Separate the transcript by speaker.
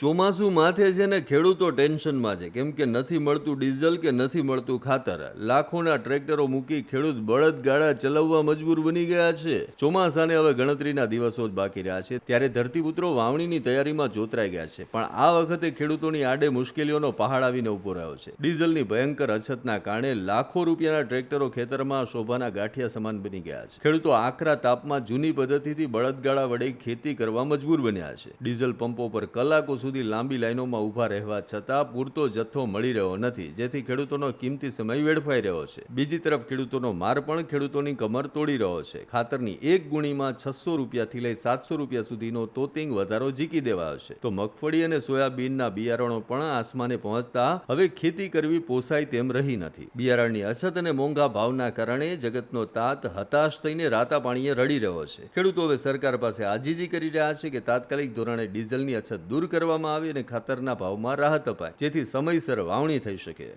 Speaker 1: ચોમાસું માથે છે ને ખેડૂતો ટેન્શનમાં છે, કેમ કે નથી મળતું ડીઝલ કે નથી મળતું ખાતર. લાખોના ટ્રેક્ટરો મૂકી ખેડૂત બળદગાડા ચલાવવા મજબૂર બની ગયા છે. ચોમાસાને હવે ગણતરીના દિવસો જ બાકી રહ્યા છે, ત્યારે ધરતીપુત્રો વાવણીની તૈયારીમાં જોતરાઈ ગયા છે. પણ આ વખતે ખેડૂતોની આડે મુશ્કેલીઓનો પહાડ આવીને ઉભો રહ્યો છે. ડીઝલની ભયંકર અછતના કારણે લાખો રૂપિયાના ટ્રેક્ટરો ખેતરમાં શોભાના ગાંઠિયા સમાન બની ગયા છે. ખેડૂતો આકરા તાપમાં જૂની પદ્ધતિથી બળદગાડા વડે ખેતી કરવા મજબૂર બન્યા છે. ડીઝલ પંપો પર કલાકો સુધી લાંબી લાઈનોમાં ઊભા રહેવા છતાં પૂરતો જથ્થો મળી રહ્યો નથી, જેથી ખેડૂતોનો કિંમતી સમય વેડફાઈ રહ્યો છે. બીજી તરફ ખેડૂતોનો માર પણ ખેડૂતોની કમર તોડી રહ્યો છે. ખાતરની એક ગુણીમાં 600 રૂપિયાથી લઈ 700 રૂપિયા સુધીનો તોતિંગ વધારો ઝીકી દેવાયો છે. તો મગફળી અને સોયાબીનના બિયારણો પણ આસમાને પહોંચતા હવે ખેતી કરવી પોસાય તેમ રહી નથી. બિયારણની અછત અને મોંઘા ભાવના કારણે જગતનો તાત હતાશ થઈને રાતા પાણીએ રડી રહ્યો છે. ખેડૂતો હવે સરકાર પાસે આજીજી કરી રહ્યા છે કે તાત્કાલિક ધોરણે ડીઝલની અછત દૂર કરવામાં આવે અને ખાતરના ભાવમાં રાહત અપાય, જેથી સમયસર વાવણી થઈ શકે.